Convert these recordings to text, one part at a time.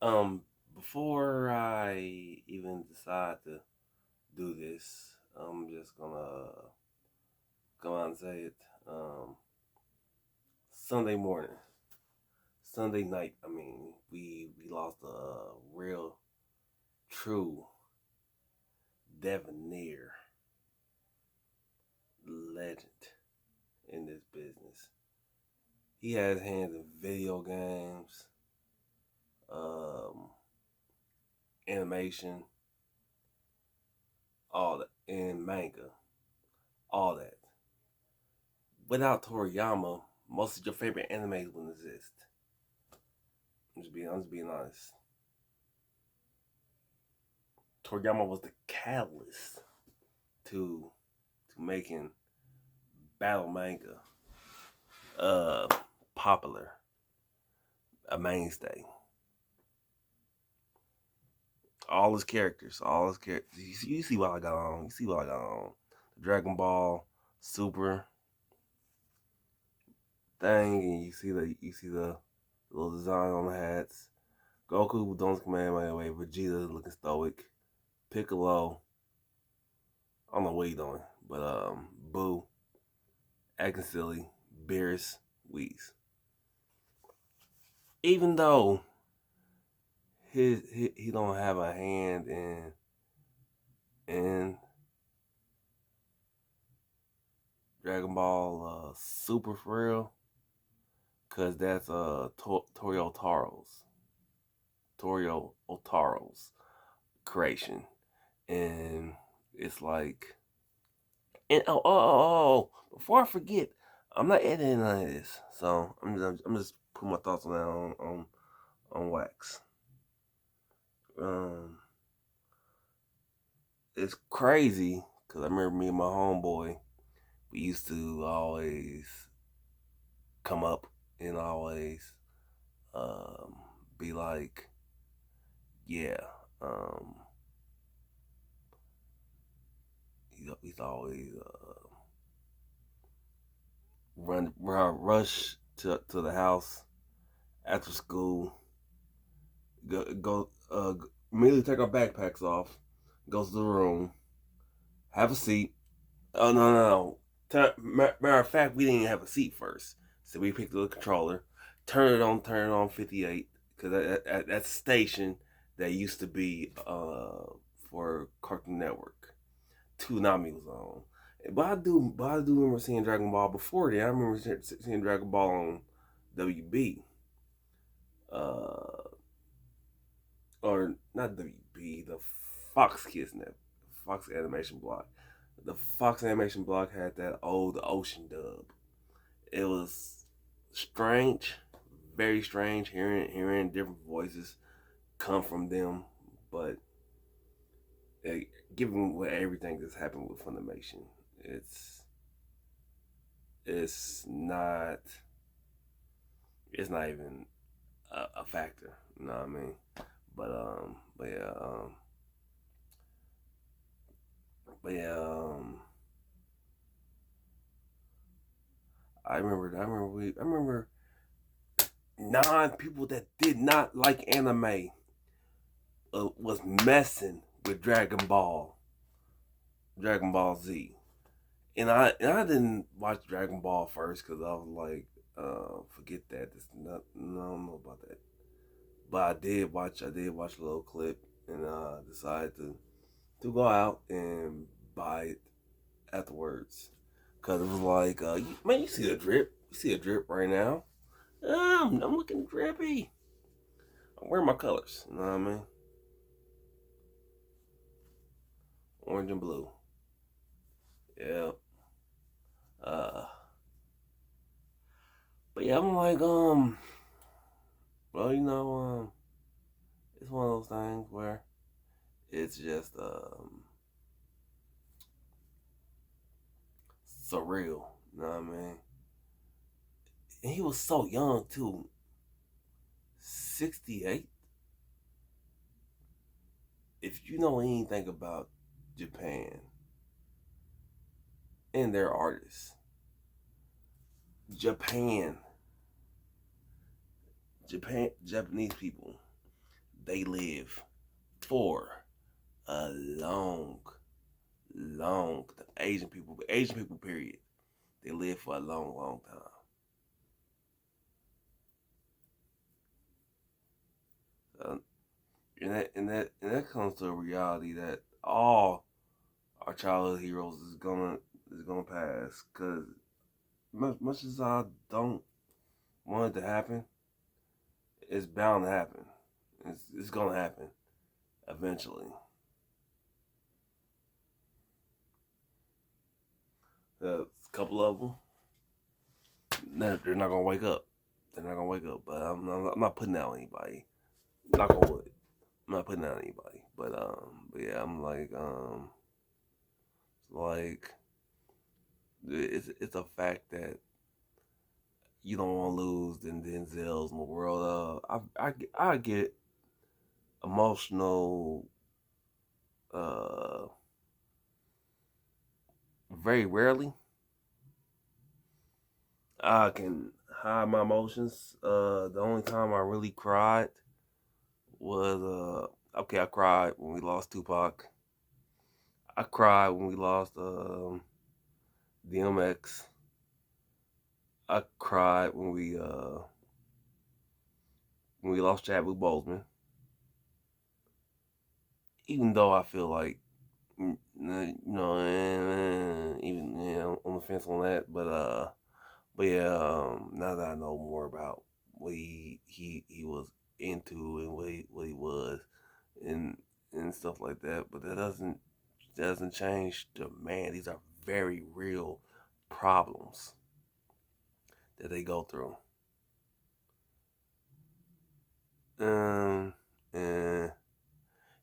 Um, Before I even decide to do this, I'm just gonna come out and say it. Sunday morning, Sunday night. We lost a real, true Devoneer legend in this business. He has hands in video games, um, animation, all that, and manga, all that. Without Toriyama, most of your favorite animes wouldn't exist. I'm just being honest. Toriyama was the catalyst to making battle manga uh popular, a mainstay. All his characters. You see what I got on. You see what I got on. Dragon Ball Super thing, and you see the little design on the hats. Goku don't command my way. Vegeta looking stoic. Piccolo, I don't know what he's doing, but Boo acting silly. Beerus, Whis. Even though he don't have a hand in Dragon Ball Super for real, cause that's Torio Otaro's creation, and it's like, and before I forget, I'm not editing none of this, so I'm just putting my thoughts on that on wax. Um, it's crazy because I remember me and my homeboy, we used to always come up and always um, be like, yeah, um, he's always rush to the house after school, go immediately take our backpacks off, goes to the room, have a seat. Oh no. Matter of fact, we didn't even have a seat first, so we picked up the controller, turn it on 58, because that's a station that used to be for Cartoon Network. Toonami was on. But I do remember seeing Dragon Ball before that. I remember seeing Dragon Ball on WB, uh, or not WB, the Fox Kids Net, Fox Animation Block. The Fox Animation Block had that old Ocean dub. It was strange, very strange hearing different voices come from them, but uh, given what everything that's happened with Funimation, it's it's not it's not even a factor. You know what I mean? But yeah, but yeah, I remember non people that did not like anime was messing with Dragon Ball Z, and I didn't watch Dragon Ball first because I was like, forget that. This not, no, I don't know about that. But I did watch a little clip, and decided to go out and buy it afterwards, because it was like, man, you see the drip, right now. I'm looking drippy. I'm wearing my colors. You know what I mean? Orange and blue. Yeah. Uh, but yeah, I'm like, well, it's one of those things where it's just surreal. You know what I mean? And he was so young too. 68. If you know anything about Japan and their artists, Japan, Japanese people, they live for a long Asian people period. They live for a long time. So, and that comes to a reality that all our childhood heroes is gonna pass. Cause much as I don't want it to happen, it's bound to happen. It's gonna happen eventually. A couple of them, they're not gonna wake up. They're not gonna wake up. But I'm not putting out anybody. Knock on wood. I'm not putting out anybody. But yeah, I'm like it's a fact that you don't want to lose than Denzel's in the world. I get emotional. Uh, Very rarely. I can hide my emotions. The only time I really cried was okay. I cried when we lost Tupac. I cried when we lost DMX. I cried when we lost Chadwick Boseman. Even though I feel like even on the fence on that, but yeah, now that I know more about what he was into and what he was and and stuff like that, but that doesn't change the man. These are very real problems that they go through. Um, and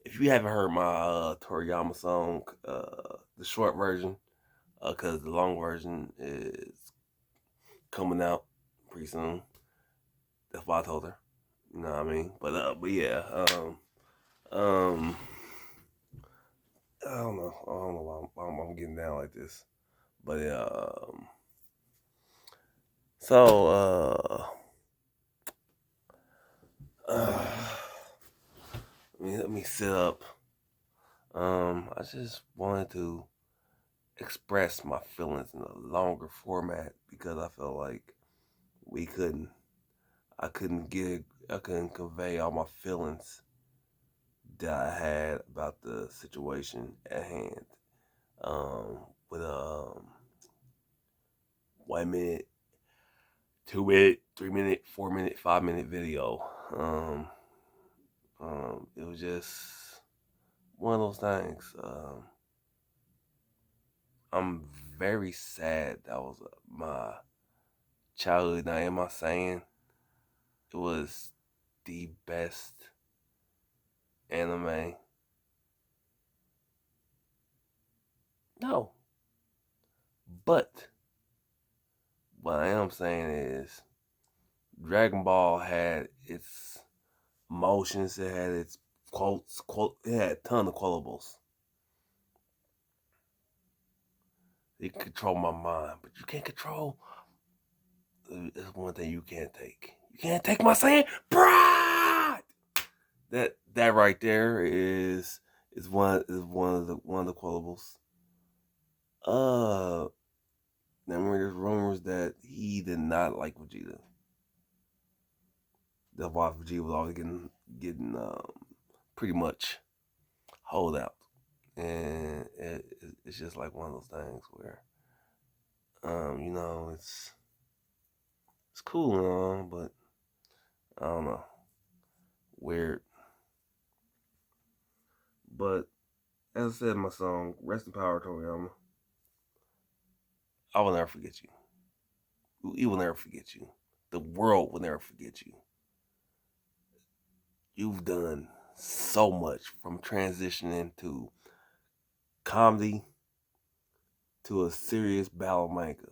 if you haven't heard my Toriyama song, the short version, because the long version is coming out pretty soon. That's why I told her. You know what I mean? But yeah. Um, I don't know why I'm getting down like this. But yeah. So uh, let me sit up. I just wanted to express my feelings in a longer format because I felt like we couldn't. I couldn't get. I couldn't convey all my feelings that I had about the situation at hand. With a 1 minute, 2 minute, 3 minute, 4 minute, 5 minute video. It was just one of those things. I'm very sad that was my childhood. Now, am I saying it was the best anime? No, but what I am saying is Dragon Ball had its emotions. It had its quotes. It had a ton of quotables. It control my mind, but you can't control. There's one thing you can't take. You can't take my saying pride. That right there is one of the quotables. Uh, then there's rumors that he did not like Vegeta. That's why Vegeta was always getting pretty much hold out, and it's just like one of those things where it's cool and all, but I don't know, weird. But as I said in my song, rest in power, Toriyama. I will never forget you. We will never forget you. The world will never forget you. You've done so much from transitioning to comedy to a serious battle manga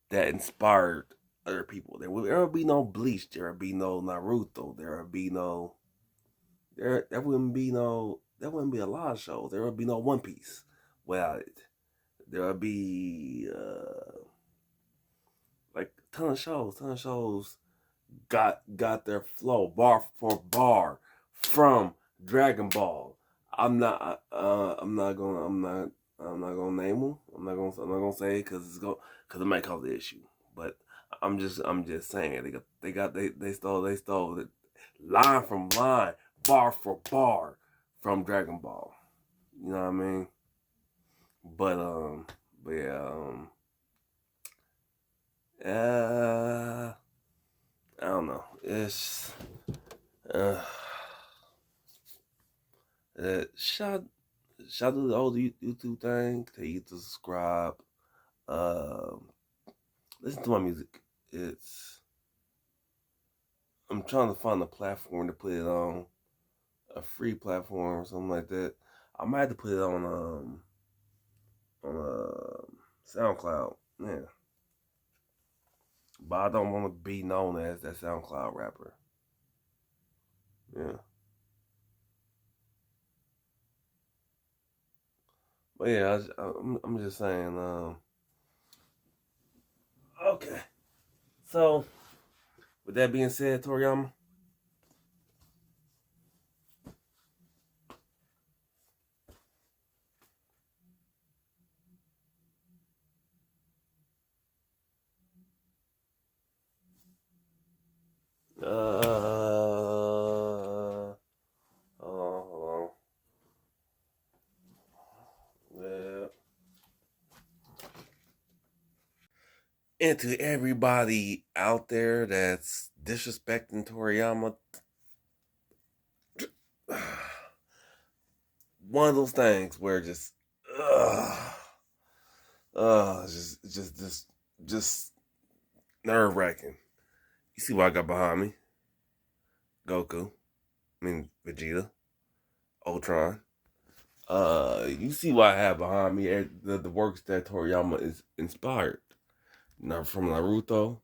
that inspired other people. There would be no Bleach. There would be no Naruto. There wouldn't be a lot of shows. There would be no One Piece without it. There would be like a ton of shows got their flow bar for bar from Dragon Ball. I'm not gonna name them. I'm not gonna say because it might cause the issue. But I'm just saying they stole it line from line, bar for bar from Dragon Ball. You know what I mean? But but yeah, uh, I don't know. It's uh, shout shout to the old YouTube thing. Tell you to subscribe. Um, listen to my music. It's I'm trying to find a platform to put it on, a free platform or something like that. I might have to put it on SoundCloud. Yeah, but I don't want to be known as that SoundCloud rapper. Yeah, but yeah, I'm just saying. Okay, so with that being said, Toriyama, hold on. Yeah. And to everybody out there that's disrespecting Toriyama, one of those things where uh, uh, just nerve wracking. You see what I got behind me? Goku. I mean Vegeta, Ultron. You see what I have behind me? The works that Toriyama is inspired. Now from Naruto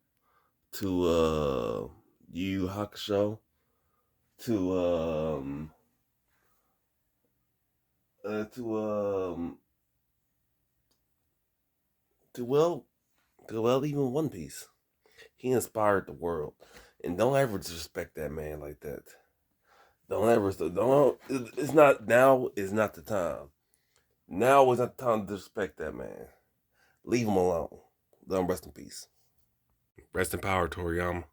to Yu Yu Hakusho to uh to um to well even One Piece. He inspired the world, and don't ever disrespect that man like that. Don't ever don't. It's not now. Is not the time. Now is not the time to disrespect that man. Leave him alone. Let him rest in peace. Rest in power, Toriyama.